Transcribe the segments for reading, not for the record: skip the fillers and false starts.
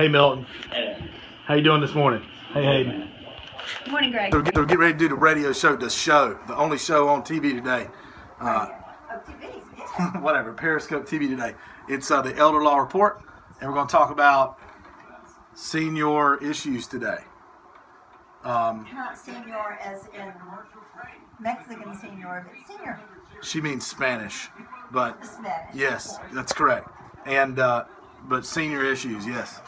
Hey Milton. How you doing this morning? Hey Hayden. Good morning, Greg. So get ready to do the radio show, the only show on TV today. TV. Whatever, Periscope TV today. It's the Elder Law Report, and we're going to talk about senior issues today. Not senior as in Mexican senior, but senior. She means Spanish, but Spanish. yes, that's correct. And but senior issues, yes.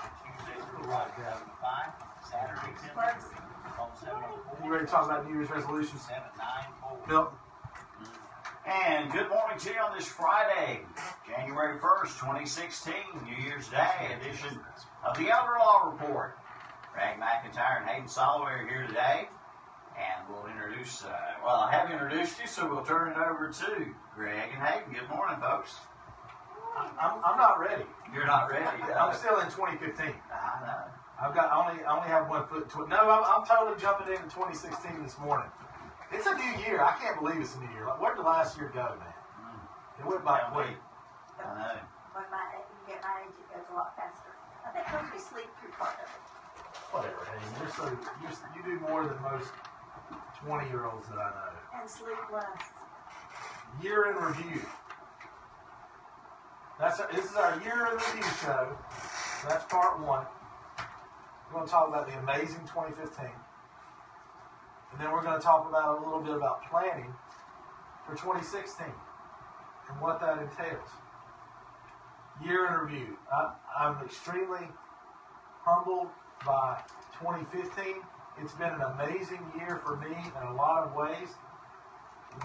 You ready to talk about New Year's resolutions? Bill? And good morning to you on this Friday, January 1st, 2016, New Year's Day edition of the Elder Law Report. Greg McIntyre and Hayden Soloway are here today, and we'll introduce, I have introduced you, so we'll turn it over to Greg and Hayden. Good morning, folks. I'm not ready. You're not ready? I'm still in 2015. I know. I only have 1 foot. I'm totally jumping into 2016 this morning. It's a new year. I can't believe it's a new year. Like, where did the last year go, man? It went by quick. I know. When you get my age, it goes a lot faster. I think once we sleep through part of it. Whatever, Hayden. You do more than most 20-year-olds that I know. And sleep less. Year in review. This is our year in review show. That's part one. We're going to talk about the amazing 2015. And then we're going to talk about a little bit about planning for 2016 and what that entails. Year in review. I'm extremely humbled by 2015. It's been an amazing year for me in a lot of ways.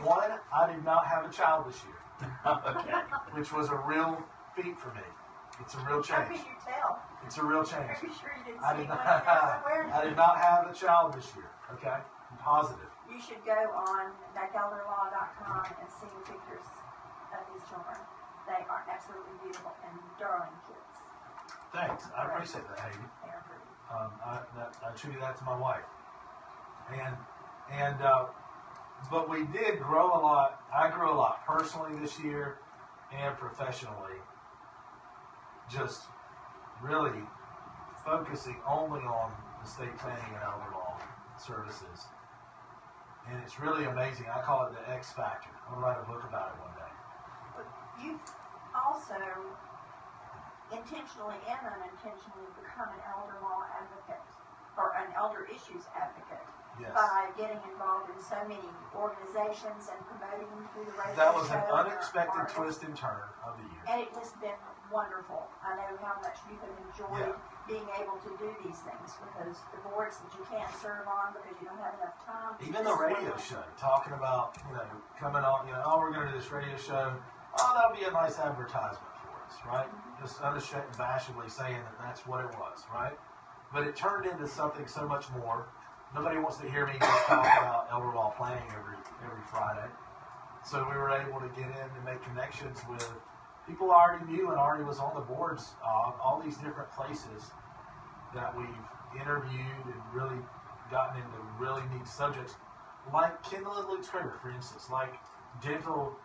One, I did not have a child this year. Okay. Which was a real feat for me. It's a real change. How could you tell? It's a real change. Are you sure you didn't I see did one not. somewhere? I did not have a child this year. Okay, I'm positive. You should go on elderlaw.com and see pictures of these children. They are absolutely beautiful and darling kids. Thanks. I appreciate that, Hayden. They are pretty. I attribute that to my wife. But we did grow a lot. I grew a lot personally this year and professionally. Just really focusing only on estate planning and elder law services. And it's really amazing. I call it the X Factor. I'm going to write a book about it one day. But you've also intentionally and unintentionally become an elder law advocate or an elder issues advocate. Yes. By getting involved in so many organizations and promoting them through the radio That was show an and unexpected articles. twist and turn of the year. And it has been wonderful. I know how much you have enjoyed being able to do these things because the boards that you can't serve on because you don't have enough time. Even the radio show, talking about, coming on, we're going to do this radio show. Oh, that'll be a nice advertisement for us, right? Just unabashedly saying that that's what it was, right? But it turned into something so much more. Nobody wants to hear me just talk about elder law planning every Friday. So we were able to get in and make connections with people I already knew and already was on the boards of all these different places that we've interviewed and really gotten into really neat subjects, like Kendall and Luke's Crater, for instance, like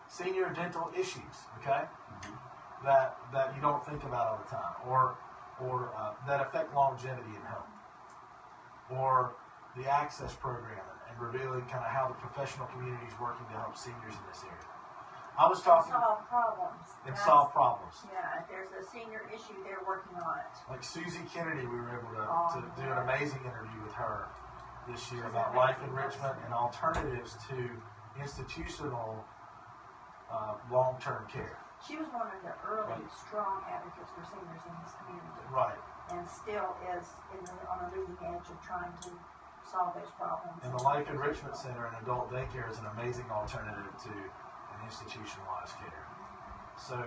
senior dental issues, okay, that you don't think about all the time, or that affect longevity in health, or the access program and revealing kind of how the professional community is working to help seniors in this area. I was talking solve problems. solve problems. Yeah, if there's a senior issue, they're working on it. Like Susie Kennedy, we were able to do an amazing interview with her this year about life enrichment and alternatives to institutional long-term care. She was one of the early strong advocates for seniors in this community. Right. And still is on the leading edge of trying to solve those problems. And the Life Enrichment Center and adult daycare is an amazing alternative to an institutionalized care. So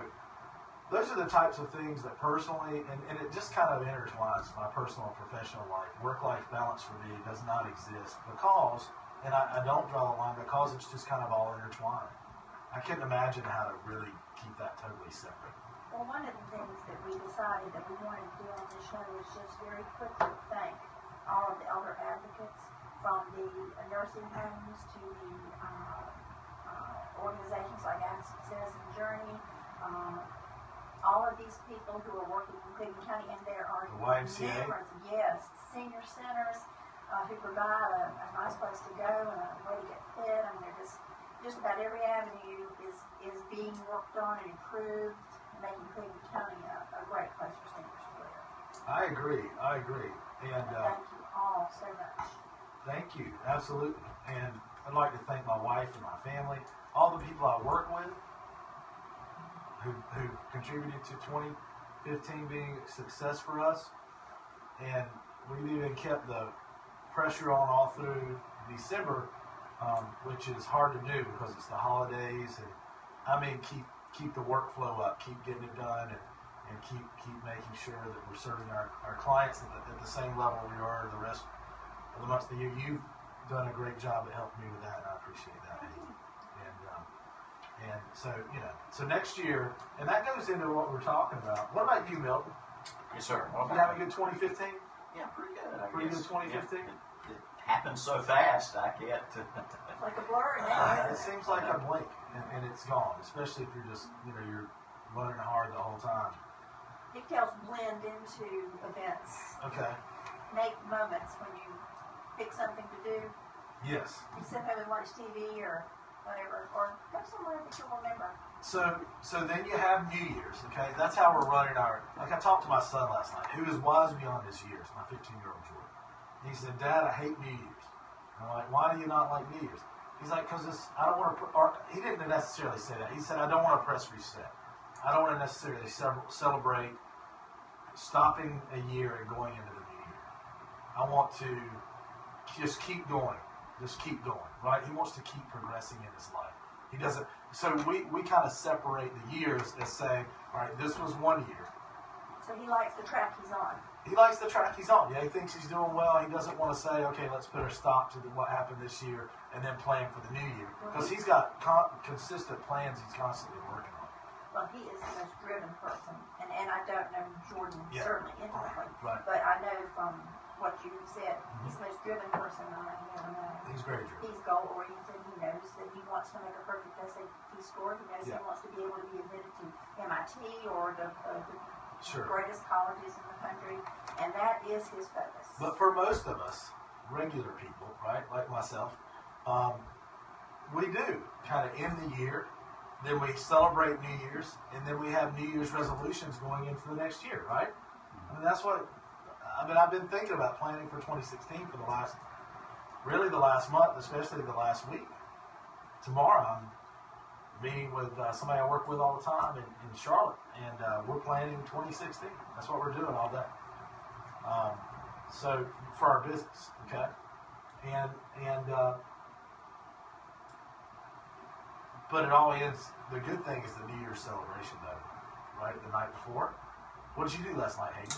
those are the types of things that personally, and it just kind of intertwines my personal and professional life. Work-life balance for me does not exist because, and I don't draw the line because it's just kind of all intertwined. I couldn't imagine how to really keep that totally separate. Well, one of the things that we decided that we wanted to do on this show was just very quickly thank all of the elder advocates from the nursing homes to the organizations like Access and Journey, all of these people who are working in Cleveland County, and there are The YMCA? numerous, yes, senior centers who provide a nice place to go and a way to get fit. I mean, they're just about every avenue is being worked on and improved, making Cleveland County a great place for seniors to live. I agree. And Thank you all so much. thank you, absolutely. And I'd like to thank my wife and my family, all the people I work with who contributed to 2015 being a success for us. And we've even kept the pressure on all through December, which is hard to do because it's the holidays. And I mean, keep the workflow up, keep getting it done, and keep making sure that we're serving our clients at the same level we are the rest of the months of the year. You've done a great job at helping me with that, and I appreciate that. And so, so next year, and that goes into what we're talking about. What about you, Milton? Yes, sir. Did you have a good 2015? Yeah, pretty good. I Pretty guess. good 2015? Yeah, it happened so fast, I can't. It's like a blur. It seems like a blink, and it's gone, especially if you're just, you're running hard the whole time. Details blend into events. Okay. Make moments when you pick something to do. Yes. You sit home and watch TV or whatever, or go somewhere that you'll remember. So then you have New Year's, okay? That's how we're running like I talked to my son last night, who is wise beyond his years, my 15-year-old Jordan. He said, Dad, I hate New Year's. I'm like, why do you not like New Year's? He's like, because I don't want to, he didn't necessarily say that. He said, I don't want to press reset. I don't want to necessarily celebrate stopping a year and going into the new year. I want to just keep going. Just keep going, right? He wants to keep progressing in his life. He doesn't. So we kind of separate the years as saying, all right, this was 1 year. So he likes the track he's on. He likes the track he's on. Yeah, he thinks he's doing well. He doesn't want to say, okay, let's put a stop to what happened this year and then plan for the new year. Because he's got consistent plans he's constantly working on. Well, he is the most driven person. And I don't know Jordan certainly intimately. Right. But I know from what you said, he's the most driven person I ever know. He's very driven. He's goal-oriented. He knows that he wants to make a perfect SAT score. He knows he wants to be able to be admitted to MIT or the greatest colleges in the country, and that is his focus. But for most of us, regular people, right, like myself, we do kind of end the year, then we celebrate New Year's, and then we have New Year's resolutions going into the next year, right? I mean, that's what, I've been thinking about planning for 2016 for the last month, especially the last week. Tomorrow, I'm meeting with somebody I work with all the time in Charlotte, and we're planning 2016. That's what we're doing all day. So for our business, okay, and but it all ends. The good thing is the New Year's celebration, though, right? The night before. What did you do last night, Hayden?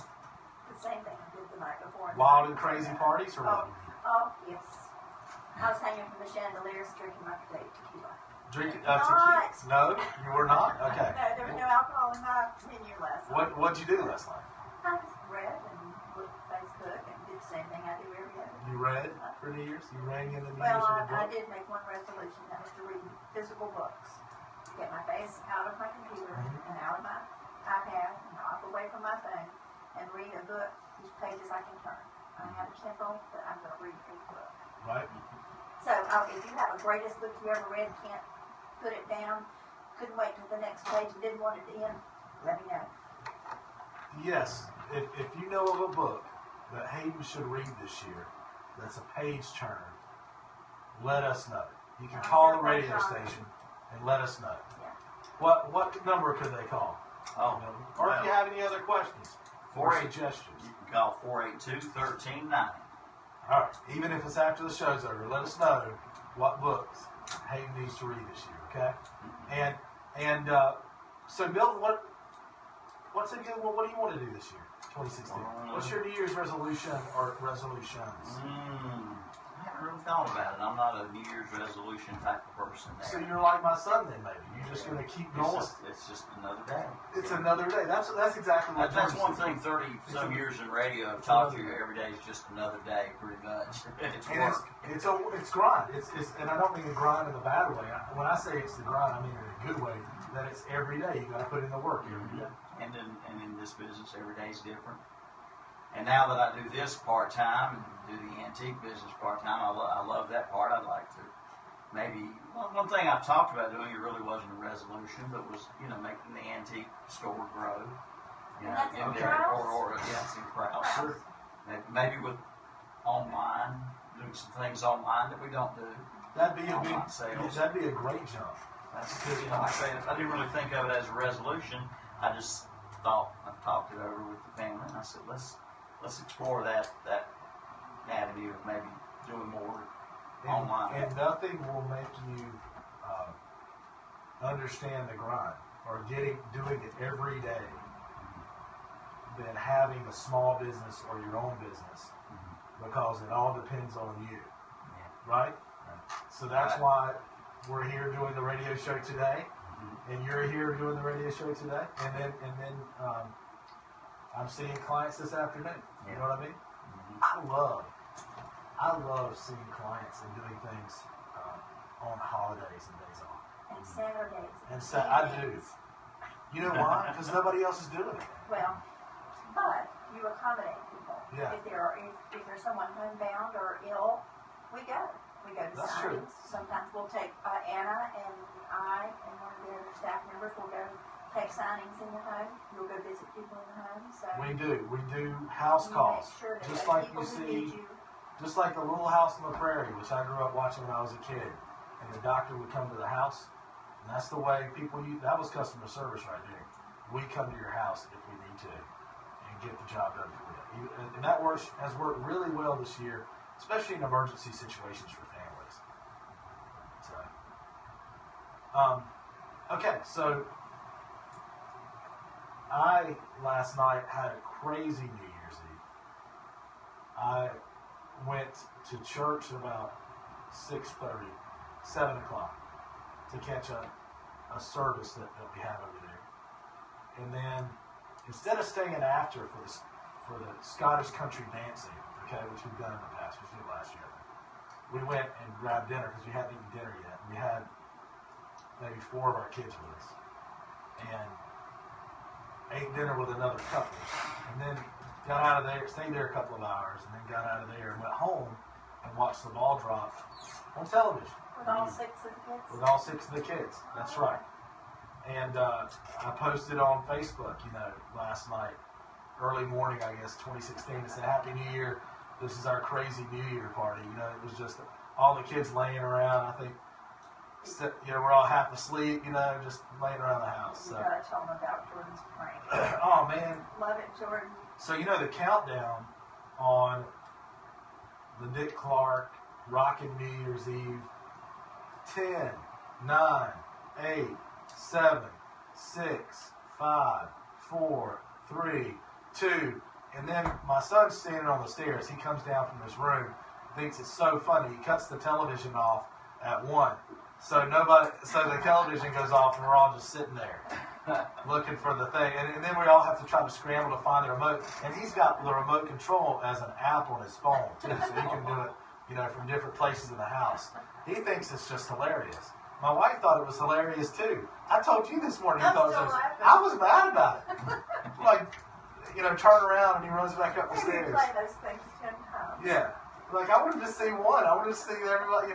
The same thing I did the night before. Wild and crazy parties, or what? Oh, yes. I was hanging from the chandeliers, drinking my potato tequila. Drinking Not. tequila? No, you were not. Okay. No, there was no alcohol in my menu last night. What'd you do last night? I just read and looked at Facebook and did the same thing I do every day. You read for New Year's? You rang in the New Well, Year's with a I book? did make one resolution, that was to read physical books. Get my face out of my computer and out of my iPad and off away from my phone and read a book whose pages I can turn. I have a Kindle, but I'm going to read a book. Right. So if you have a greatest book you ever read, can't put it down, couldn't wait till the next page and didn't want it to end, let me know. Yes, if you know of a book that Hayden should read this year, that's a page turner, let us know. You can call the radio station and let us know. Yeah. What number could they call? Oh, Or if you have any other questions or 48 suggestions. You can call 482-1390. All right, even if it's after the show's over, let us know what books Hayden needs to read this year, okay? And so Bill, what's a good one? What do you want to do this year, 2016? What's your New Year's resolution or resolutions? I haven't really thought about it. I'm not a New Year's resolution type of person there. So you're like my son then, maybe. You're just going to keep going. It's just another day. It's another day. That's exactly what That's Jordan one said. thing 30-some years in radio I've taught you. Every day is just another day, pretty much. It's And work. it's grind. It's and I don't mean the grind in a bad way. When I say it's the grind, I mean in a good way. That it's every day. You got to put in the work every day. and in this business, every day is different. And now that I do this part-time and do the antique business part-time, I love that part. I'd like to maybe, one thing I've talked about doing, it really wasn't a resolution, but was, making the antique store grow. That's in some crowds. Sure. Maybe with online, doing some things online that we don't do. That'd be a Online sales. That'd be a great jump. That's because, like I say, I didn't really think of it as a resolution. I just thought, I talked it over with the family, and I said, let's explore that avenue of maybe doing more online. And nothing will make you understand the grind or doing it every day than having a small business or your own business, because it all depends on you, right? So that's why we're here doing the radio show today, and you're here doing the radio show today, and then I'm seeing clients this afternoon. You know what I mean? I love seeing clients and doing things on holidays and days off. And Saturdays. And I do. You know why? Because nobody else is doing it. Well, but you accommodate people. Yeah. If there's someone homebound or ill, we go. We go to That's signings. true. Sometimes we'll take Anna and I and one of the other staff members will go take signings in the home. We'll go visit people in the home. So We do house we calls, make sure that just those like people you who see, need you. just like the Little House on the Prairie, which I grew up watching when I was a kid, and the doctor would come to the house, and that's the way people use. That was customer service right there. We come to your house if we need to, and get the job done for you. And that has worked really well this year, especially in emergency situations for families. So, okay, so I last night had a crazy New Year's Eve. I went to church at about 6:30, 7 o'clock to catch a service that we have over there. And then instead of staying after for the Scottish country dancing, okay, which we've done in the past, we did last year, we went and grabbed dinner because we hadn't eaten dinner yet. We had maybe 4 of our kids with us, and ate dinner with another couple, and then got out of there, stayed there a couple of hours, and then got out of there and went home and watched the ball drop on television. With all 6 of the kids? With all 6 of the kids, that's right. And I posted on Facebook, last night, early morning, I guess, 2016, and said, Happy New Year. This is our crazy New Year party. It was just all the kids laying around. I think, we're all half asleep, just laying around the house. You So. gotta tell them about Jordan's prank. Oh, man. Love it, Jordan. So, the countdown on the Dick Clark Rockin' New Year's Eve, 10, 9, 8, 7, 6, 5, 4, 3, 2, and then my son's standing on the stairs. He comes down from his room, thinks it's so funny. He cuts the television off at 1. So the television goes off, and we're all just sitting there looking for the thing. And then we all have to try to scramble to find the remote. And he's got the remote control as an app on his phone, too, so he can do it, from different places in the house. He thinks it's just hilarious. My wife thought it was hilarious, too. I told you this morning. I'm thought still it was, laughing. I was mad about it. Turn around, and he runs back up the We stairs. play those things 10 times. Yeah. I wanted to see one. I wanted to see everybody,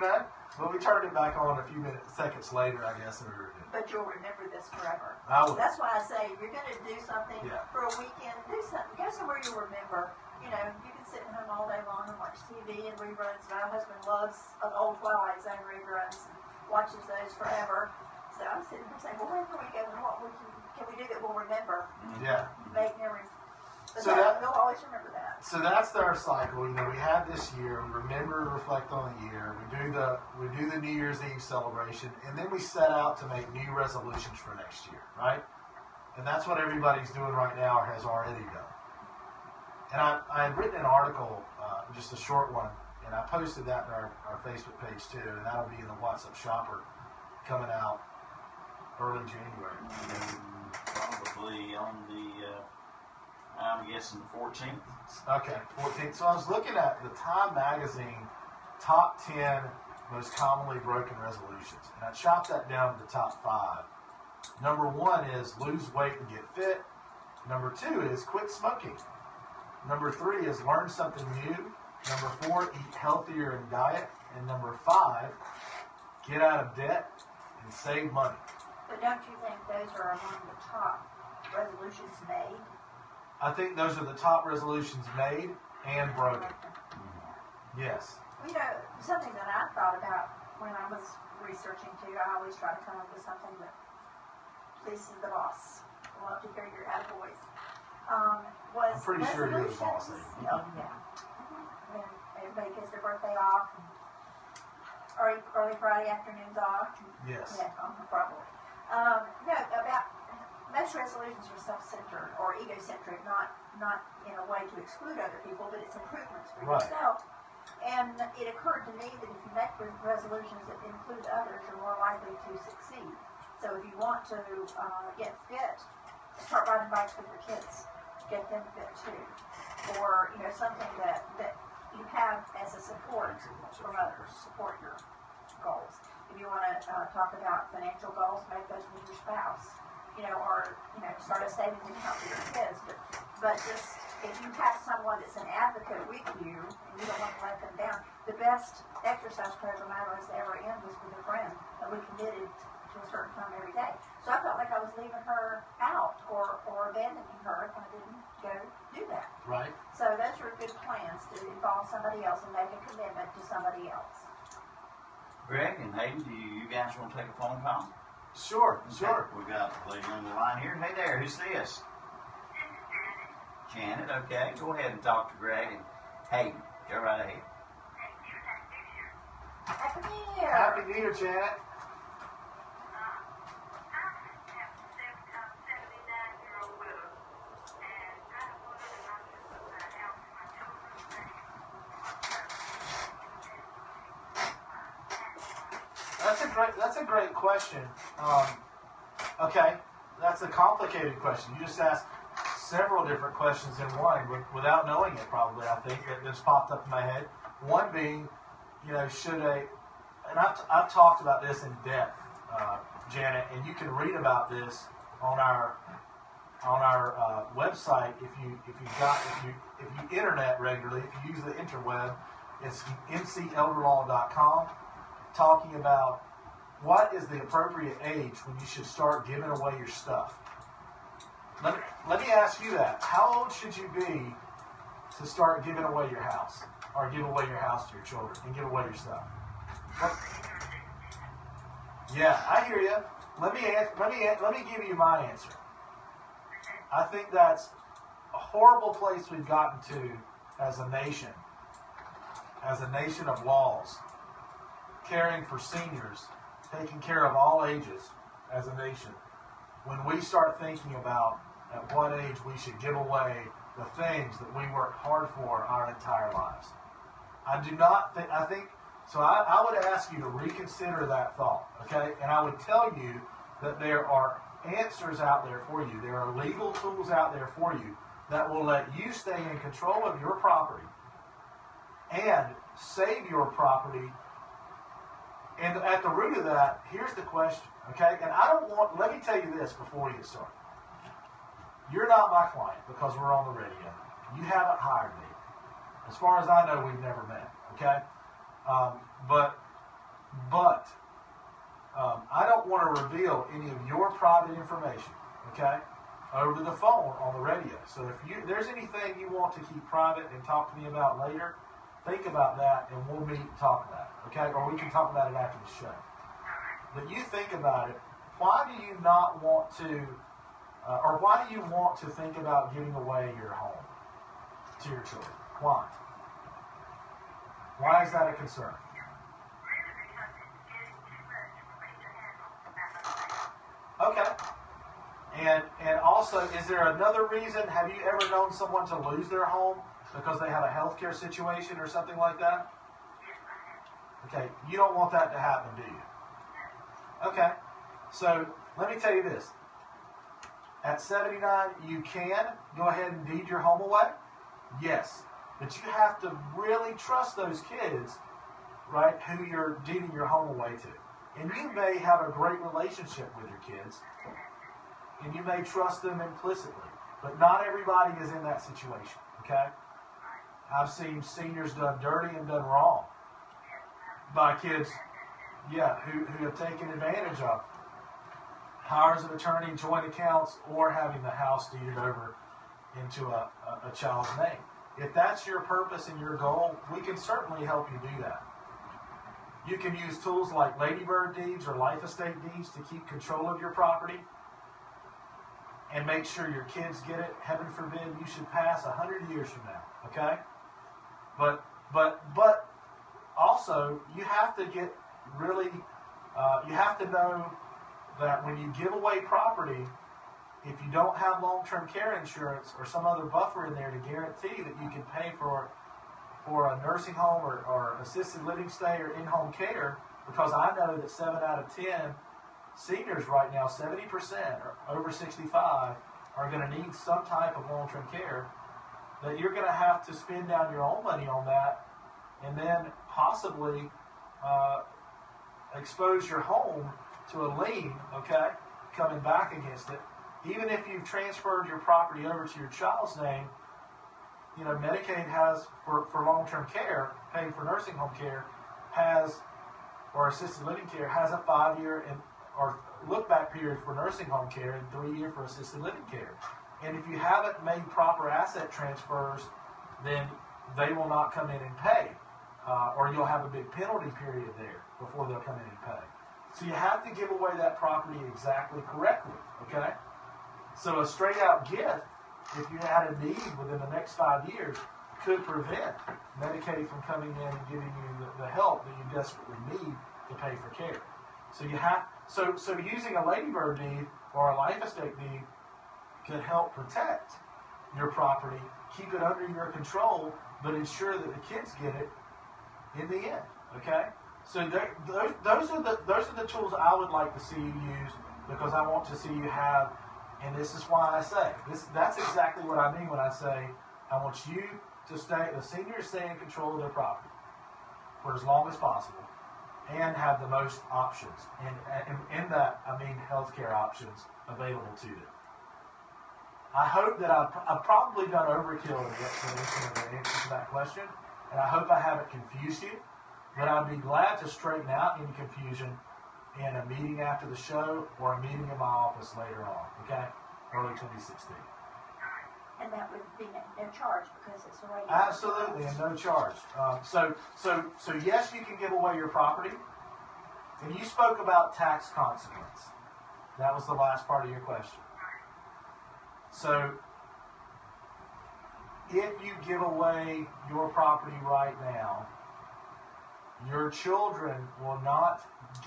But we turned it back on a few seconds later, I guess, and we were good. But you'll remember this forever. I will. That's why I say, if you're going to do something Yeah. for a weekend, do something. Go somewhere you'll remember. You can sit at home all day long and watch TV and reruns. My husband loves old Twilight Zone reruns and watches those forever. So I'm sitting here saying, well, where can we go and what can we do that we'll remember? Yeah. Make memories. But So you'll always remember that. So that's our cycle. We had this year. We remember and reflect on the year. We do the New Year's Eve celebration, and then we set out to make new resolutions for next year, right? And that's what everybody's doing right now or has already done. And I had written an article, just a short one, and I posted that in our Facebook page too, and that'll be in the WhatsApp Shopper coming out early January. Probably on the, I'm guessing the 14th. Okay, 14th. So I was looking at the Time Magazine top 10 most commonly broken resolutions, and I chopped that down to the top 5. Number 1 is lose weight and get fit. Number 2 is quit smoking. Number 3 is learn something new. Number 4, eat healthier in diet. And number 5, get out of debt and save money. But don't you think those are among the top resolutions made? I think those are the top resolutions made and broken. Yes. You know, something that I thought about when I was researching too, I always try to come up with something that pleases the boss. I love to hear your attaboys. Was I'm pretty sure you're the boss. Oh, yeah. When everybody gets their birthday off, and early Friday afternoons off. Yes. Yeah, probably. No, about most resolutions are self-centered or egocentric, not in a way to exclude other people, but it's improvements for yourself. And it occurred to me that if you make resolutions that include others, you're more likely to succeed. So if you want to get fit, start riding bikes with your kids. Get them fit too. Or, you know, something that you have as a support from others, support your goals. If you want to talk about financial goals, make those with your spouse. You know, or, you know, start a savings account for your kids. But just, if you have someone that's an advocate with you, and you don't want to let them down, the best exercise program I was ever in was with a friend that we committed to a certain time every day. So I felt like I was leaving her out or abandoning her if I didn't go do that. Right. So those are good plans to involve somebody else and make a commitment to somebody else. Greg and Hayden, do you guys want to take a phone call? Sure. We got a lady on the line here. Hey there, who's this? Janet, okay. Go ahead and talk to Greg and Hayden. Go right ahead. Happy New Year! Happy New Year, Janet. That's a great question. Okay, that's a complicated question. You just asked several different questions in one without knowing it, probably, I think, that just popped up in my head. One being, you know, and I've talked about this in depth, Janet, and you can read about this on our website if you internet regularly, if you use the interweb. It's mcelderlaw.com, talking about what is the appropriate age when you should start giving away your stuff. Let me ask you that. How old should you be to start giving away your house, or give away your house to your children and give away your stuff? Yeah, I hear you. Let me give you my answer. I think that's a horrible place we've gotten to as a nation of laws, caring for seniors, taking care of all ages as a nation. When we start thinking about at what age we should give away the things that we worked hard for our entire lives. I would ask you to reconsider that thought, okay? And I would tell you that there are answers out there for you. There are legal tools out there for you that will let you stay in control of your property and save your property. And at the root of that, here's the question, okay? And let me tell you this before we get started. You're not my client because we're on the radio. You haven't hired me. As far as I know, we've never met, okay? But I don't want to reveal any of your private information, okay, over the phone on the radio. So if there's anything you want to keep private and talk to me about later, think about that and we'll meet and talk about it, okay? Or we can talk about it after the show. But you think about it. Why do you not want to, or why do you want to think about giving away your home to your children? Why? Why is that a concern? Okay. And also, is there another reason? Have you ever known someone to lose their home because they have a healthcare situation or something like that? Okay. You don't want that to happen, do you? Okay. So let me tell you this. At 79, you can go ahead and deed your home away. Yes. But you have to really trust those kids, right, who you're deeding your home away to. And you may have a great relationship with your kids, and you may trust them implicitly. But not everybody is in that situation, okay? I've seen seniors done dirty and done wrong by kids, who have taken advantage of powers of attorney, joint accounts, or having the house deeded over into a child's name. If that's your purpose and your goal, we can certainly help you do that. You can use tools like ladybird deeds or life estate deeds to keep control of your property and make sure your kids get it. Heaven forbid you should pass 100 years from now, okay? But also you have to get really, you have to know that when you give away property, if you don't have long-term care insurance or some other buffer in there to guarantee that you can pay for a nursing home or assisted living stay or in-home care, because I know that 7 out of 10 seniors right now, 70% or over 65, are going to need some type of long-term care, that you're going to have to spend down your own money on that and then possibly expose your home to a lien, okay, coming back against it. Even if you've transferred your property over to your child's name, you know, Medicaid has, for long-term care, paying for nursing home care, or assisted living care, has a 5-year or look-back period for nursing home care and 3-year for assisted living care. And if you haven't made proper asset transfers, then they will not come in and pay, or you'll have a big penalty period there before they'll come in and pay. So you have to give away that property exactly correctly, okay? So a straight-out gift, if you had a need within the next 5 years, could prevent Medicaid from coming in and giving you the help that you desperately need to pay for care. So you have so using a ladybird deed or a life estate deed could help protect your property, keep it under your control, but ensure that the kids get it in the end. Okay. So those are the tools I would like to see you use, because I want to see you have. And this is why I say this. That's exactly what I mean when I say I want you to the seniors stay in control of their property for as long as possible, and have the most options. And in that, I mean healthcare options available to them. I hope that I've probably done overkill in the explanation of the answer to that question, and I hope I haven't confused you. But I'd be glad to straighten out any confusion in a meeting after the show or a meeting in my office later on, okay? Early 2016. And that would be no charge because it's a radio. Absolutely, and no charge. So yes, you can give away your property. And you spoke about tax consequence. That was the last part of your question. So if you give away your property right now, your children will not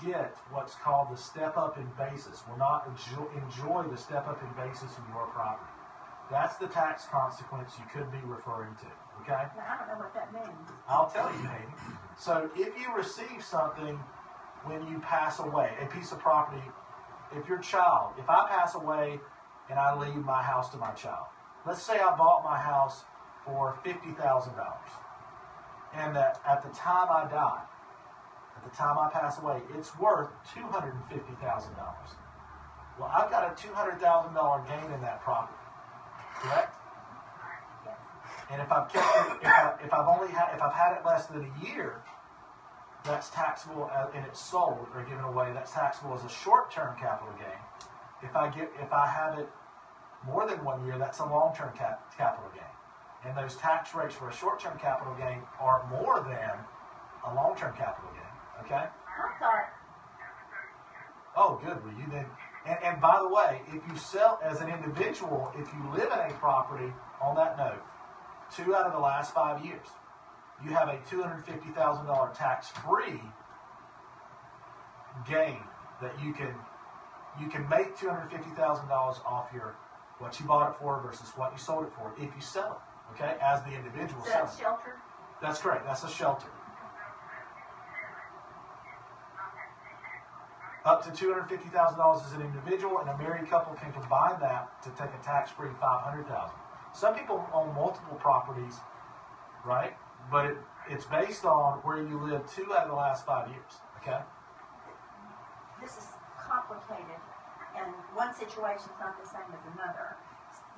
get what's called the step-up in basis, will not enjoy the step-up in basis in your property. That's the tax consequence you could be referring to, okay? Now, I don't know what that means. I'll tell you, Hayden. So if you receive something when you pass away, a piece of property, if I pass away and I leave my house to my child, let's say I bought my house for $50,000. And that at the time I die, at the time I pass away, it's worth $250,000. Well, I've got a $200,000 gain in that property, correct? Yes. And if I've kept it, if I've had it less than a year, that's taxable, and it's sold or given away. That's taxable as a short-term capital gain. If I have it more than 1 year, that's a long-term capital gain. And those tax rates for a short-term capital gain are more than a long-term capital gain. Okay? I thought. Oh, good. Well, you then. And by the way, if you sell as an individual, if you live in a property on that note, 2 out of the last 5 years, you have a $250,000 tax-free gain that you can make $250,000 off what you bought it for versus what you sold it for if you sell it. Okay, as the individual So seller. that's shelter? That's correct. That's a shelter. Up to $250,000 as an individual, and a married couple can combine that to take a tax-free $500,000. Some people own multiple properties, right? But it's based on where you live 2 out of the last 5 years. Okay. This is complicated, and one situation is not the same as another.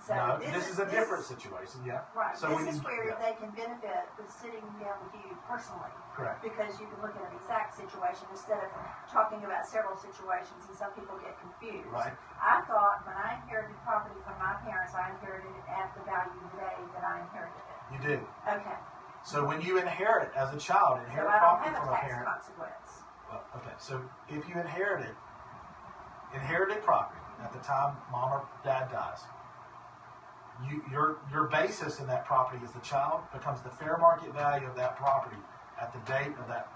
So No, this is a different situation, yeah. Right. So this is where they can benefit with sitting down with you personally. Correct. Because you can look at an exact situation instead of talking about several situations, and some people get confused. Right. I thought when I inherited property from my parents, I inherited it at the value today that I inherited it. You do. Okay. So when you inherit as a child, So inherit I don't property have from a a tax parent. consequence. Well, okay. So if you inherited property at the time mom or dad dies, your basis in that property as the child becomes the fair market value of that property at the date of that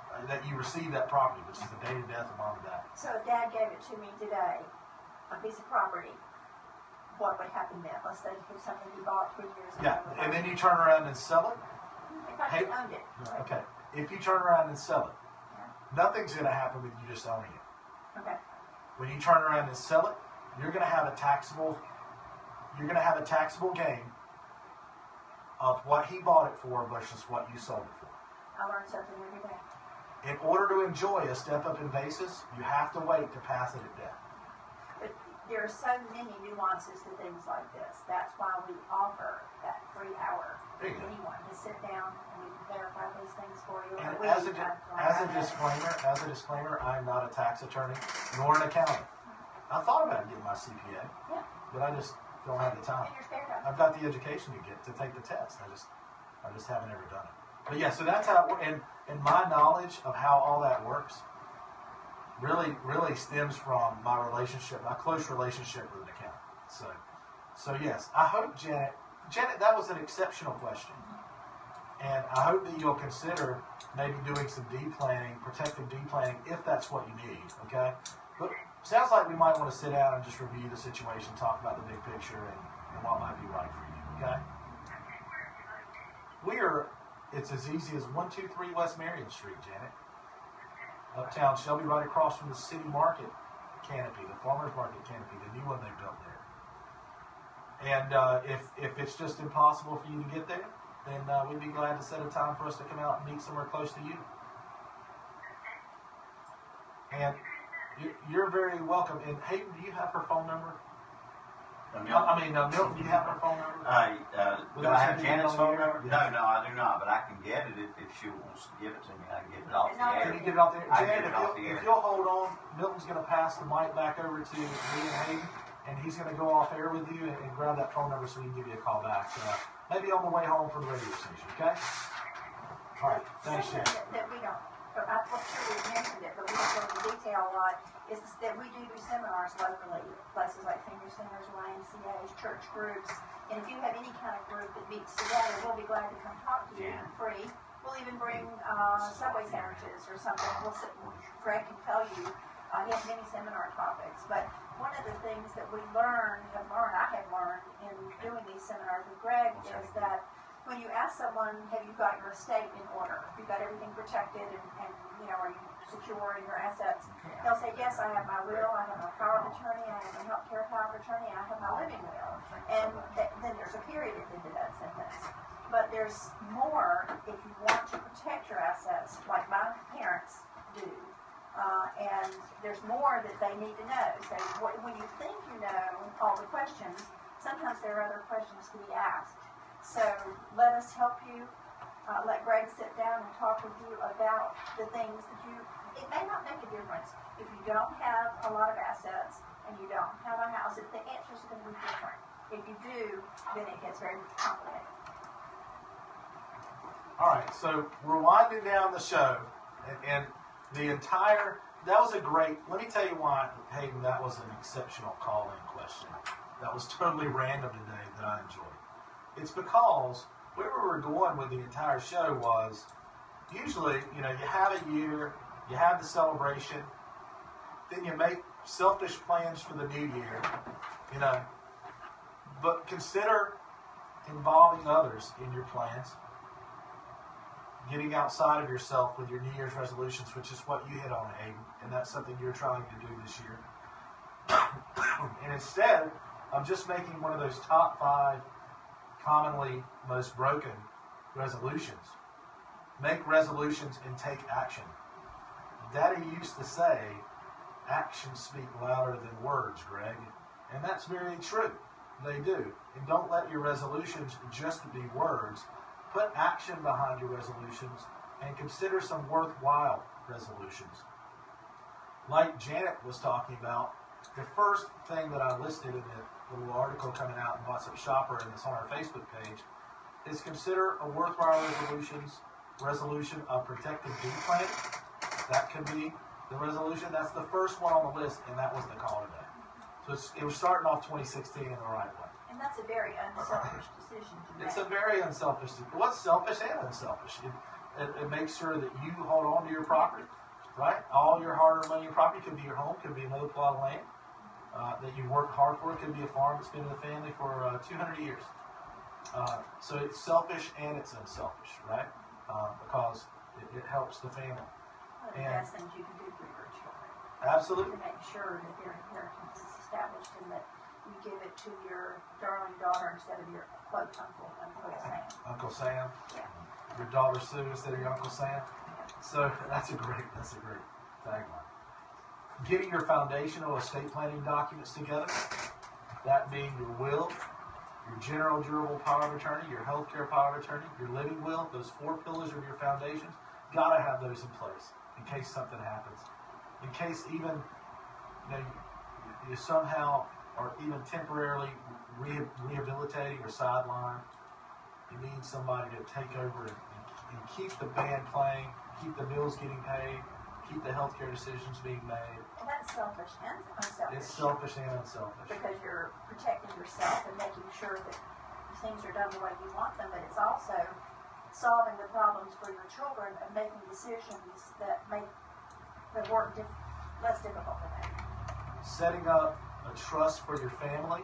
you received that property, which is the date of death of mom or dad. So if Dad gave it to me today, a piece of property, what would happen then? Let's say it's something he bought 3 years ago. Yeah, and then you turn around and sell it. If I Hey, owned it. Okay. If you turn around and sell it, Yeah. nothing's going to happen with you just owning it. Okay. When you turn around and sell it, you're going to have a taxable gain of what he bought it for versus what you sold it for. I learn something every day. In order to enjoy a step up in basis, you have to wait to pass it at death. But there are so many nuances to things like this. That's why we offer that free hour to There you go. anyone to sit down and we can verify these things for you. And We as a have disclaimer, I'm not a tax attorney nor an accountant. I thought about getting my CPA, Yeah. but I just don't have the time. In your spare time. I've got the education to get to take the test. I just haven't ever done it. But yeah, so that's how it works. And my knowledge of how all that works really stems from my close relationship with an accountant. So yes, I hope Janet, that was an exceptional question. And I hope that you'll consider maybe doing some deed planning, protective deed planning, if that's what you need, okay? But sounds like we might want to sit down and just review the situation, talk about the big picture and what might be right for you, okay? It's as easy as 123 West Marion Street, Janet. Uptown Shelby, right across from the city market canopy, the farmer's market canopy, the new one they built there. And if it's just impossible for you to get there, then we'd be glad to set a time for us to come out and meet somewhere close to you. And you're very welcome. And Hayden, do you have her phone number? Milton, do you have her phone number? Do I have Janet's phone number? Yeah. No, I do not, but I can get it if she wants to give it to me. I can get it off the air. Can you get it off there? I Janet, get it off the air. if you'll hold on, Milton's going to pass the mic back over to me and Hayden, and he's going to go off air with you and grab that phone number so we can give you a call back. Maybe on the way home from the radio station, okay? All right, thanks, Janet. That we don't, but I'm sure we've mentioned it, but we don't go into detail a lot, is that we do seminars locally, places like senior centers, YMCA's, church groups, and if you have any kind of group that meets together, we'll be glad to come talk to you for free. We'll even bring Subway sandwiches or something. Greg can tell you, he has many seminar topics, but one of the things that I have learned in doing these seminars with Greg is that when you ask someone, have you got your estate in order? Have you got everything protected and are you secure in your assets? They'll say, yes, I have my will, I have my power of attorney, I have my healthcare power of attorney, and I have my living will. And then there's a period at the end of that sentence. But there's more if you want to protect your assets, like my parents do. And there's more that they need to know. So when you think you know all the questions, sometimes there are other questions to be asked. So let us help you. Let Greg sit down and talk with you about the things that it may not make a difference if you don't have a lot of assets and you don't have a house. If the answers are going to be different. If you do, then it gets very complicated. All right, so we're winding down the show, and that was a great, let me tell you why, Hayden, that was an exceptional call-in question. That was totally random today that I enjoyed. It's because where we were going with the entire show was, usually, you have a year, you have the celebration, then you make selfish plans for the new year, but consider involving others in your plans, getting outside of yourself with your New Year's resolutions, which is what you hit on, Hayden, and that's something you're trying to do this year. And instead of just making one of those top 5 commonly most broken resolutions, make resolutions and take action. Daddy used to say, actions speak louder than words, Greg. And that's very true. They do. And don't let your resolutions just be words. Put action behind your resolutions and consider some worthwhile resolutions. Like Janet was talking about, the first thing that I listed in the little article coming out in What's Up Shopper and it's on our Facebook page is consider a worthwhile resolution of protecting bee planting. That could be the resolution. That's the first one on the list, and that was the call today. So it was starting off 2016 in the right way. And that's a very unselfish decision to make. It's a very unselfish. What's selfish and unselfish? It makes sure that you hold on to your property, right? All your hard-earned money, your property could be your home, could be another plot of land that you worked hard for. It could be a farm that's been in the family for 200 years. So it's selfish and it's unselfish, right? Because it helps the family. One of the best things you can do for your children. Absolutely. To make sure that their inheritance is established and that you give it to your darling daughter instead of your quote uncle, Uncle Sam. Uncle Sam. Yeah. Your daughter Sue instead of your Uncle Sam. So that's a great tagline. Getting your foundational estate planning documents together, that being your will, your general durable power of attorney, your healthcare power of attorney, your living will, those 4 pillars of your foundations, gotta have those in place in case something happens. In case even you somehow or even temporarily rehabilitating or sideline, you need somebody to take over and keep the band playing, keep the bills getting paid, keep the healthcare decisions being made. And that's selfish and unselfish. It's selfish and unselfish. Because you're protecting yourself and making sure that things are done the way you want them, but it's also solving the problems for your children and making decisions that make the work less difficult for them. Setting up a trust for your family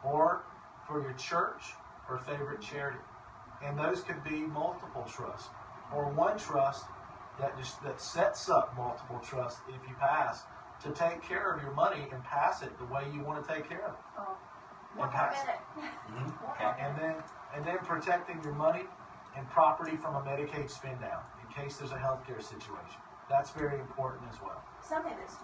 or for your church or favorite charity. And those could be multiple trusts or one trust that sets up multiple trusts if you pass to take care of your money and pass it the way you want to take care of it. Oh, one more minute. And then protecting your money and property from a Medicaid spin down in case there's a healthcare situation. That's very important as well. Something that's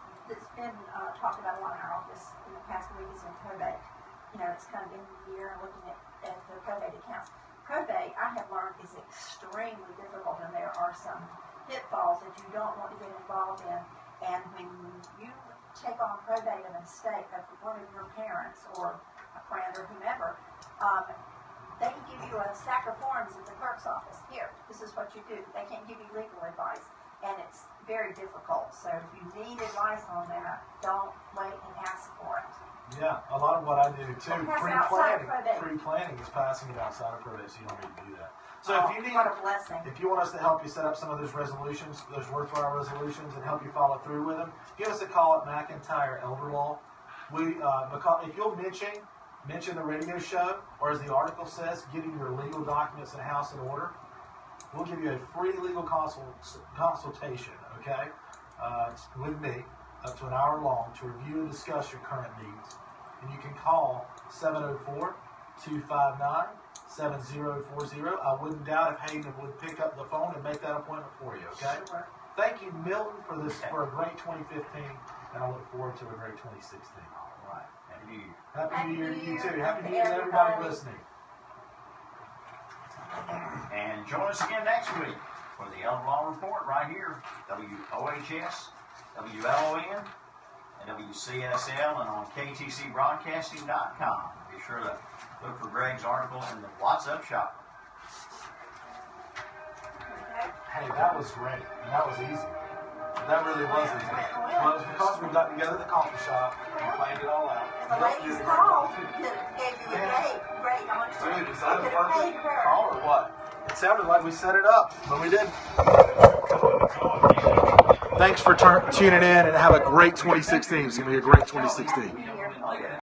been talked about a lot in our office in the past week is in probate. It's kind of in the year and looking at the probate accounts. Probate, I have learned, is extremely difficult, and there are some pitfalls that you don't want to get involved in. And when you take on probate of an estate of one of your parents or a friend or whomever, they can give you a stack of forms at the clerk's office. Here, this is what you do. They can't give you legal advice, and it's very difficult. So if you need advice on that, don't wait and ask for it. Yeah, a lot of what I do too, pre-planning is passing it outside of probate, so you don't need to do that. So if you want us to help you set up some of those resolutions, those worthwhile resolutions, and help you follow through with them, give us a call at McIntyre Elder Law. Because if you'll mention the radio show, or as the article says, getting your legal documents and house in order, we'll give you a free legal consultation, okay? It's with me, up to an hour long, to review and discuss your current needs. And you can call 704-259-7040. I wouldn't doubt if Hayden would pick up the phone and make that appointment for you, okay? Sure. Thank you, Milton, for a great 2015, and I look forward to a great 2016. All right. Happy New Year. Happy New Year to you, too. Happy New Year to everybody listening. And join us again next week for the Elder Law Report right here, WOHS, WLON, and WCSL, and on KTCBroadcasting.com. Be sure to look for Greg's article in the What's Up Shopper. Hey, that was great. And that was easy. That really was easy. Well, it was because we got together at the coffee shop and planned it all out. And the lady's call gave you a great answer. Dude, is that a perfect call or what? It sounded like we set it up, but we didn't. Thanks for tuning in, and have a great 2016. It's going to be a great 2016.